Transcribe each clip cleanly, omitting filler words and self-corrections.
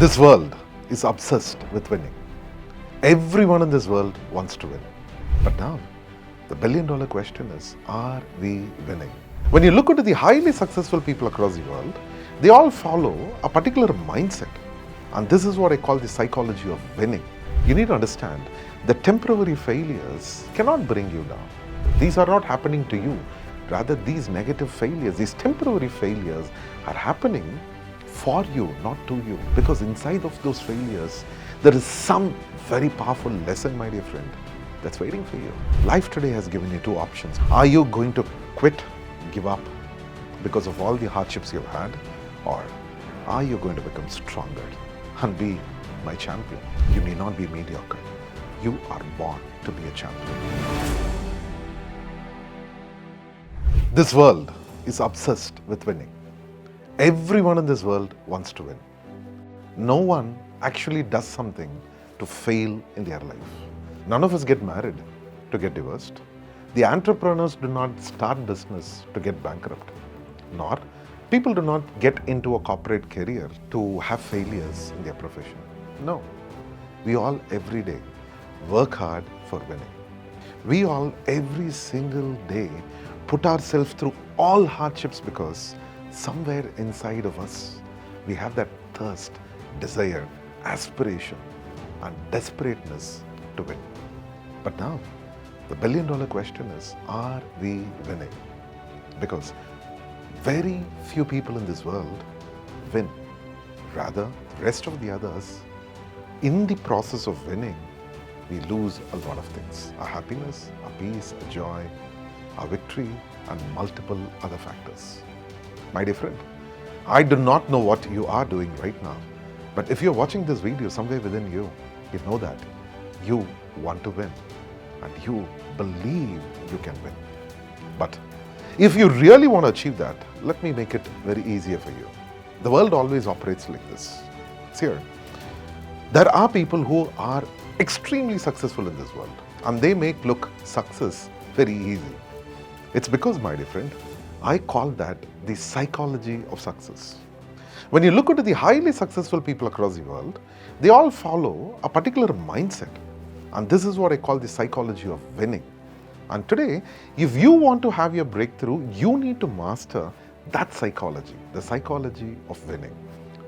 This world is obsessed with winning. Everyone in this world wants to win. But now, the billion-dollar question is, are we winning? When you look into the highly successful people across the world, they all follow a particular mindset. And this is what I call the psychology of winning. You need to understand that temporary failures cannot bring you down. These are not happening to you. Rather, these negative failures, these temporary failures are happening for you, not to you. Because inside of those failures, there is some very powerful lesson, my dear friend, that's waiting for you. Life today has given you two options. Are you going to quit, give up because of all the hardships you've had? Or are you going to become stronger and be my champion? You may not be mediocre. You are born to be a champion. This world is obsessed with winning. Everyone in this world wants to win. No one actually does something to fail in their life. None of us get married to get divorced. The entrepreneurs do not start business to get bankrupt. Nor people do not get into a corporate career to have failures in their profession. No. We all every day work hard for winning. We all every single day put ourselves through all hardships because somewhere inside of us we have that thirst, desire, aspiration and desperateness to win. But now the billion-dollar question is, are we winning? Because very few people in this world win. Rather, the rest of the others, in the process of winning, we lose a lot of things. Our happiness, our peace, our joy, our victory, and multiple other factors. My dear friend, I do not know what you are doing right now, but if you're watching this video, somewhere within you, you know that you want to win and you believe you can win. But if you really want to achieve that, let me make it very easier for you. The world always operates like this. It's here. There are people who are extremely successful in this world and they make look success very easy. It's because, my dear friend, I call that the psychology of success. When you look into the highly successful people across the world, they all follow a particular mindset. And this is what I call the psychology of winning. And today, if you want to have your breakthrough, you need to master that psychology, the psychology of winning.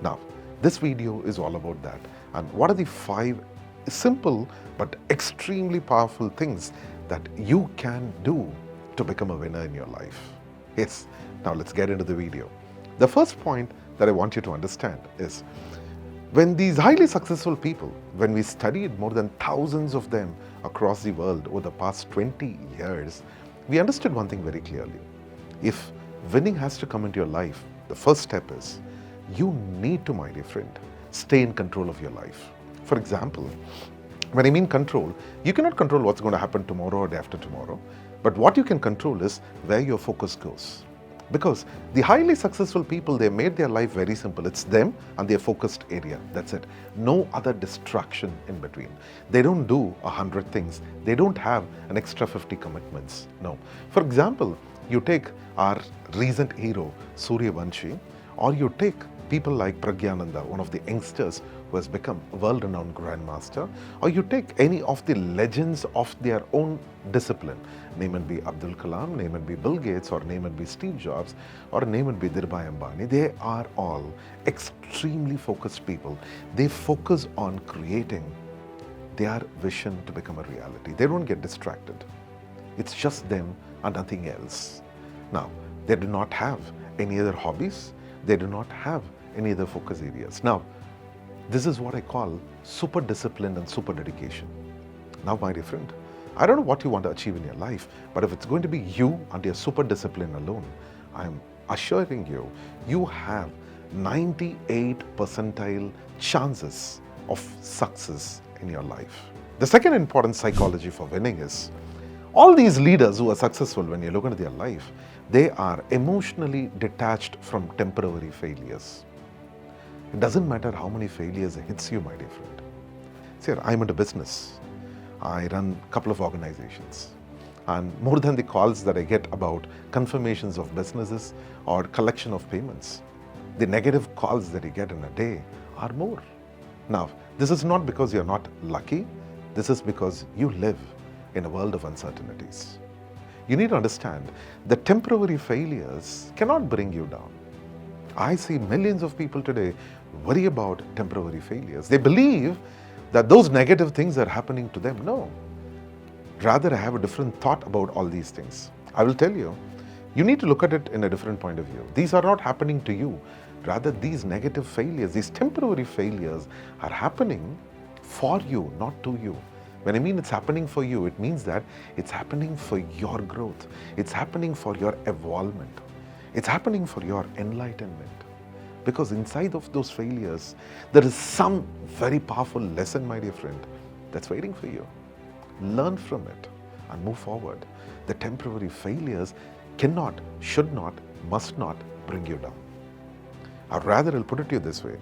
Now, this video is all about that. And what are the 5 simple but extremely powerful things that you can do to become a winner in your life? Yes, now let's get into the video. The first point that I want you to understand is, when these highly successful people, when we studied more than thousands of them across the world over the past 20 years, we understood one thing very clearly. If winning has to come into your life, the first step is, you need to, my dear friend, stay in control of your life. For example, when I mean control, you cannot control what's going to happen tomorrow or day after tomorrow, but what you can control is where your focus goes. Because the highly successful people, they made their life very simple. It's them and their focused area. That's it. No other distraction in between. They don't do 100 things. They don't have an extra 50 commitments. No. For example, you take our recent hero, Suryavanshi, or you take people like Pragyananda, one of the youngsters who has become a world-renowned grandmaster, or you take any of the legends of their own discipline. Name it be Abdul Kalam, name it be Bill Gates, or name it be Steve Jobs, or name it be Dhirubhai Ambani. They are all extremely focused people. They focus on creating their vision to become a reality. They don't get distracted. It's just them and nothing else. Now, they do not have any other hobbies. They do not have any other focus areas. Now, this is what I call super discipline and super dedication. Now, my dear friend, I don't know what you want to achieve in your life, but if it's going to be you and your super discipline alone, I'm assuring you, you have 98 percentile chances of success in your life. The second important psychology for winning is, all these leaders who are successful, when you look into their life, they are emotionally detached from temporary failures. It doesn't matter how many failures hits you, my dear friend. See, I'm into business. I run a couple of organizations. And more than the calls that I get about confirmations of businesses or collection of payments, the negative calls that you get in a day are more. Now, this is not because you're not lucky. This is because you live in a world of uncertainties. You need to understand that temporary failures cannot bring you down. I see millions of people today worry about temporary failures. They believe that those negative things are happening to them. No. Rather, I have a different thought about all these things. I will tell you, you need to look at it in a different point of view. These are not happening to you. Rather, these negative failures, these temporary failures are happening for you, not to you. When I mean it's happening for you, it means that it's happening for your growth. It's happening for your evolvement. It's happening for your enlightenment. Because inside of those failures, there is some very powerful lesson, my dear friend, that's waiting for you. Learn from it and move forward. The temporary failures cannot, should not, must not bring you down. Or rather, I'll put it to you this way.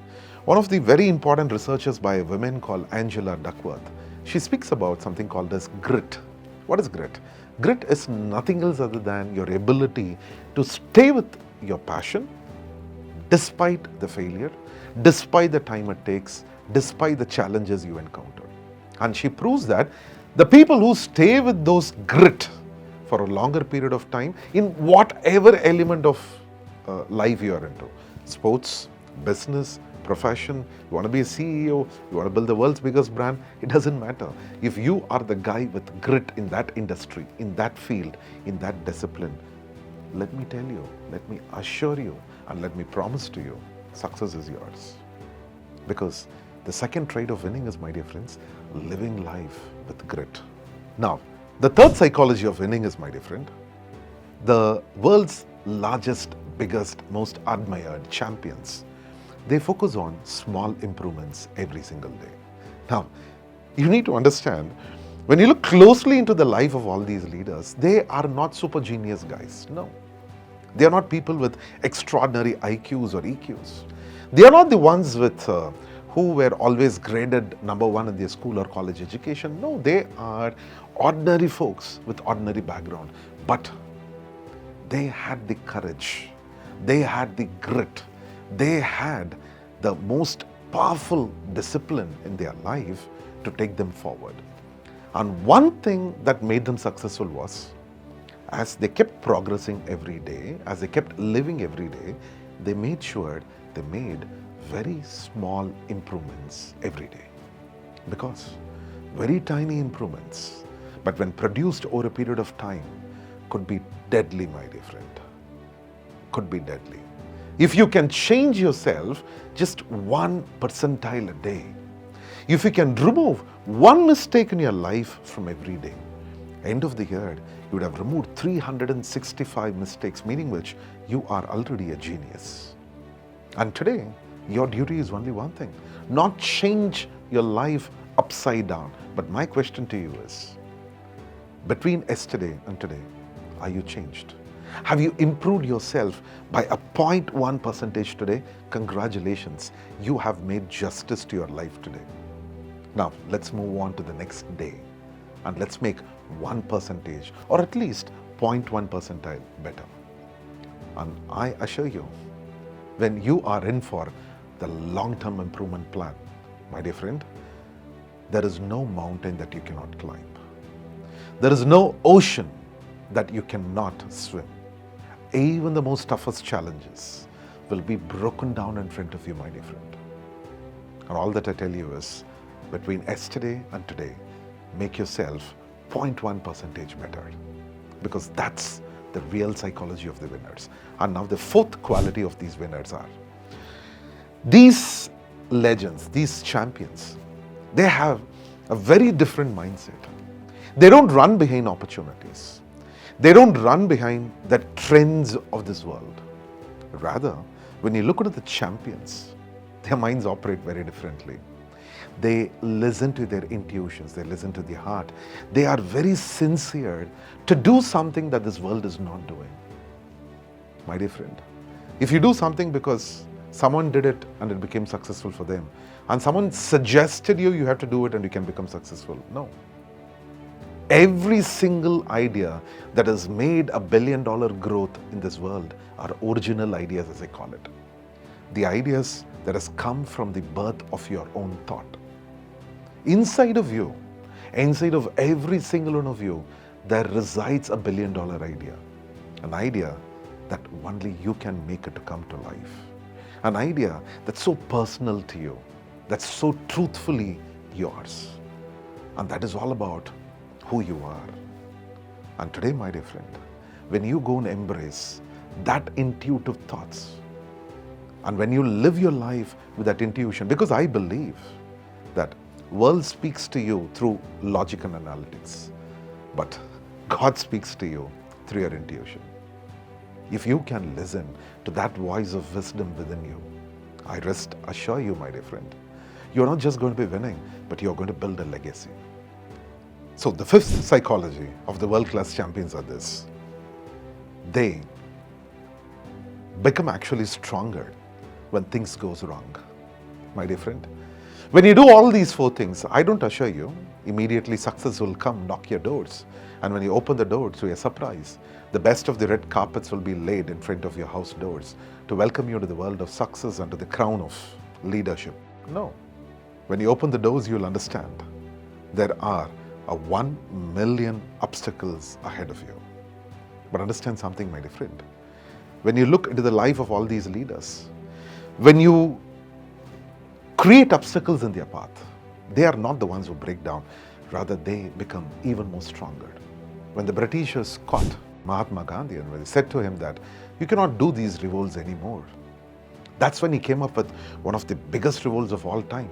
One of the very important researchers by a woman called Angela Duckworth, she speaks about something called as grit. What is grit? Grit is nothing else other than your ability to stay with your passion despite the failure, despite the time it takes, despite the challenges you encounter. And she proves that the people who stay with those grit for a longer period of time in whatever element of life you are into, sports, business, profession, you want to be a CEO, you want to build the world's biggest brand, it doesn't matter. If you are the guy with grit in that industry, in that field, in that discipline, let me tell you, let me assure you, and let me promise to you, success is yours. Because the second trait of winning is, my dear friends, living life with grit. Now, the third psychology of winning is, my dear friend, the world's largest, biggest, most admired champions, they focus on small improvements every single day. Now, you need to understand, when you look closely into the life of all these leaders, they are not super genius guys. No. They are not people with extraordinary IQs or EQs. They are not the ones with who were always graded number one in their school or college education. No, they are ordinary folks with ordinary background. But they had the courage. They had the grit. They had the most powerful discipline in their life to take them forward. And one thing that made them successful was, as they kept progressing every day, as they kept living every day, they made sure they made very small improvements every day. Because very tiny improvements, but when produced over a period of time, could be deadly, my dear friend. Could be deadly. If you can change yourself just 1 percentile a day, if you can remove one mistake in your life from every day, end of the year, you would have removed 365 mistakes, meaning which you are already a genius. And today, your duty is only one thing, not change your life upside down. But my question to you is, between yesterday and today, are you changed? Have you improved yourself by a 0.1 percentage today? Congratulations, you have made justice to your life today. Now, let's move on to the next day and let's make 1 percentage or at least 0.1 percentile better. And I assure you, when you are in for the long-term improvement plan, my dear friend, there is no mountain that you cannot climb. There is no ocean that you cannot swim. Even the most toughest challenges will be broken down in front of you, my dear friend. And all that I tell you is, between yesterday and today, make yourself 0.1 percentage better. Because that's the real psychology of the winners. And now the fourth quality of these winners are, these legends, these champions, they have a very different mindset. They don't run behind opportunities. They don't run behind the trends of this world. Rather, when you look at the champions, their minds operate very differently. They listen to their intuitions, they listen to their heart. They are very sincere to do something that this world is not doing. My dear friend, if you do something because someone did it and it became successful for them, and someone suggested you have to do it and you can become successful, no. Every single idea that has made $1 billion growth in this world are original ideas, as I call it. The ideas that has come from the birth of your own thought. Inside of you, inside of every single one of you, there resides a billion-dollar idea. An idea that only you can make it to come to life. An idea that's so personal to you, that's so truthfully yours. And that is all about who you are. And today, my dear friend, when you go and embrace that intuitive thoughts, and when you live your life with that intuition, because I believe that world speaks to you through logic and analytics, but God speaks to you through your intuition. If you can listen to that voice of wisdom within you, I rest assure you, my dear friend, you're not just going to be winning, but you're going to build a legacy. So the fifth psychology of the world-class champions are this. They become actually stronger when things goes wrong. My dear friend, when you do all these four things, I don't assure you, immediately success will come knock your doors. And when you open the door to a surprise, the best of the red carpets will be laid in front of your house doors to welcome you to the world of success and to the crown of leadership. No. When you open the doors, you'll understand there are 1 million obstacles ahead of you. But understand something, my dear friend. When you look into the life of all these leaders, when you create obstacles in their path, they are not the ones who break down. Rather, they become even more stronger. When the Britishers caught Mahatma Gandhi and when they said to him that you cannot do these revolts anymore, that's when he came up with one of the biggest revolts of all time,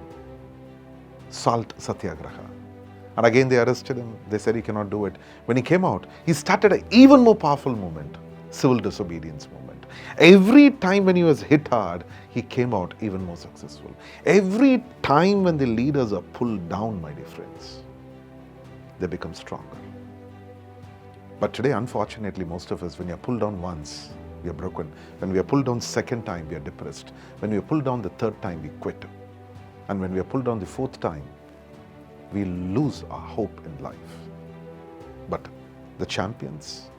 Salt Satyagraha. And again they arrested him. They said he cannot do it. When he came out, he started an even more powerful movement, civil disobedience movement. Every time when he was hit hard, he came out even more successful. Every time when the leaders are pulled down, my dear friends, they become stronger. But today, unfortunately, most of us, when you're pulled down once, we are broken. When we are pulled down second time, we are depressed. When we are pulled down the third time, we quit. And when we are pulled down the fourth time, we lose our hope in life. But the champions,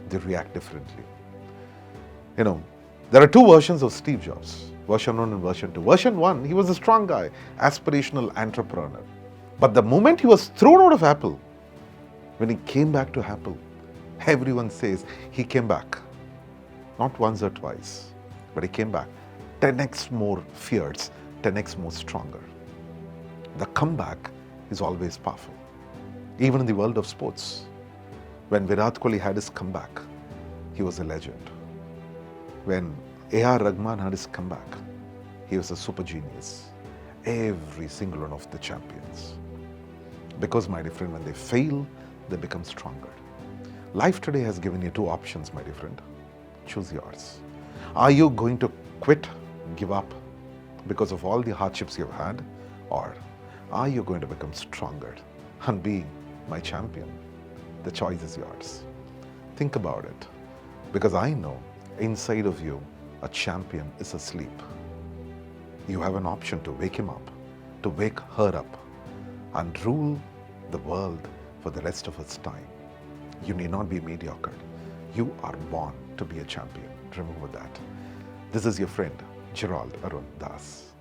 they react differently. You know, there are two versions of Steve Jobs, version 1 and version 2. Version 1, he was a strong guy, aspirational entrepreneur. But the moment he was thrown out of Apple, when he came back to Apple, everyone says he came back. Not once or twice, but he came back 10x more fierce, 10x more stronger. The comeback is always powerful. Even in the world of sports, when Virat Kohli had his comeback, he was a legend. When A.R. Rahman had his comeback, he was a super genius. Every single one of the champions. Because, my dear friend, when they fail, they become stronger. Life today has given you two options, my dear friend. Choose yours. Are you going to quit, give up because of all the hardships you've had? Or are you going to become stronger and be my champion? The choice is yours. Think about it. Because I know inside of you, a champion is asleep. You have an option to wake him up, to wake her up, and rule the world for the rest of its time. You need not be mediocre. You are born to be a champion. Remember that. This is your friend, Gerald Arun Das.